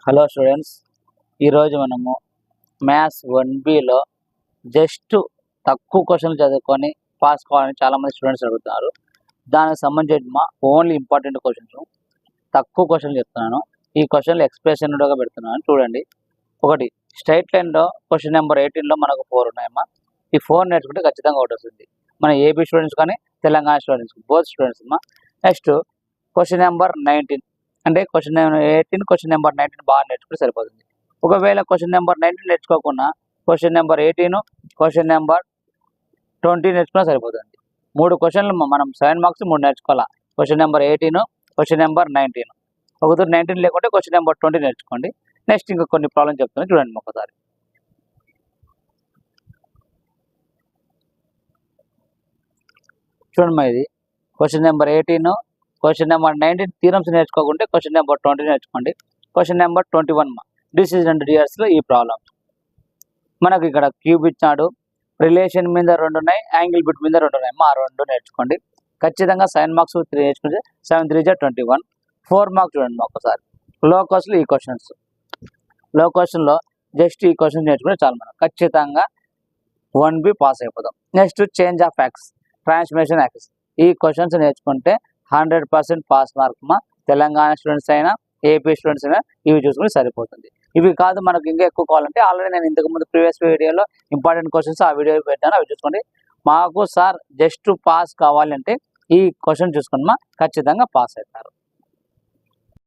Hello students, ఈరోజు మనము maths 1Bలో just తక్కువ క్వశ్చన్లు చదువుకొని పాస్ కావాలని చాలామంది స్టూడెంట్స్ అడుగుతున్నారు. దానికి సంబంధించిన ఓన్లీ ఇంపార్టెంట్ క్వశ్చన్స్, తక్కువ క్వశ్చన్లు చెప్తున్నాను. ఈ క్వశ్చన్లు ఎక్స్ప్రెషన్గా పెడుతున్నాను చూడండి. ఒకటి, స్ట్రైట్ లైన్లో క్వశ్చన్ నెంబర్ 18లో మనకు 4 ఉన్నాయమ్మా. ఈ 4 నేర్చుకుంటే ఖచ్చితంగా ఒకటి వస్తుంది. మన ఏపీ స్టూడెంట్స్ కానీ తెలంగాణ స్టూడెంట్స్, బోత్ స్టూడెంట్స్ అమ్మా. నెక్స్ట్ క్వశ్చన్ నెంబర్ 19 అంటే క్వశ్చన్ నెంబర్ 18 క్వశ్చన్ నెంబర్ 19 బాగా నేర్చుకుంటే సరిపోతుంది. ఒకవేళ క్వశ్చన్ నెంబర్ 19 నేర్చుకోకుండా క్వశ్చన్ నెంబర్ 18 క్వశ్చన్ నెంబర్ 20 నేర్చుకున్నా సరిపోతుంది. 3 క్వశ్చన్లు మనం 7 మార్క్స్ 3 నేర్చుకోవాలా. క్వశ్చన్ నెంబర్ 18 క్వశ్చన్ నెంబర్ 19, ఒకసారి 19 లేకుంటే క్వశ్చన్ నెంబర్ 20 నేర్చుకోండి. నెక్స్ట్ ఇంకా కొన్ని ప్రాబ్లమ్స్ చెప్తాను చూడండి ఒకసారి. చూడండి మా, ఇది question number 18 question number 19 theorems నేర్చుకోకుంటే క్వశ్చన్ నెంబర్ 20 నేర్చుకోండి. క్వశ్చన్ నెంబర్ 21 డిసిజన్ అండ్ డియర్స్లో ఈ ప్రాబ్లం మనకు ఇక్కడ క్యూబ్ ఇచ్చాడు, రిలేషన్ మీద 2 ఉన్నాయి, యాంగిల్ బిట్ మీద 2 ఉన్నాయి. 2 నేర్చుకోండి. ఖచ్చితంగా 7 మార్క్స్ 3 నేర్చుకుంటే 7 3 21. 4 మార్క్స్ చూడండి ఒకసారి. లో క్వశ్చన్లు ఈ క్వశ్చన్స్, లో క్వశ్చన్లో జస్ట్ ఈ క్వశ్చన్ నేర్చుకుంటే చాలు, మనం ఖచ్చితంగా 1B పాస్ అయిపోతాం. Next change of axes, transformation axes, ఈ క్వశ్చన్స్ నేర్చుకుంటే 100% పాస్ మార్క్ మా. తెలంగాణ స్టూడెంట్స్ అయినా ఏపీ స్టూడెంట్స్ అయినా ఇవి చూసుకుంటే సరిపోతుంది. ఇవి కాదు మనకు ఇంకా ఎక్కువ కావాలంటే ఆల్రెడీ నేను ఇంతకుముందు ప్రీవియస్ వీడియోలో ఇంపార్టెంట్ క్వశ్చన్స్ ఆ వీడియో పెట్టాను, అవి చూసుకోండి. మాకు సార్ జస్ట్ పాస్ కావాలంటే ఈ క్వశ్చన్ చూసుకుని ఖచ్చితంగా పాస్ అవుతారు.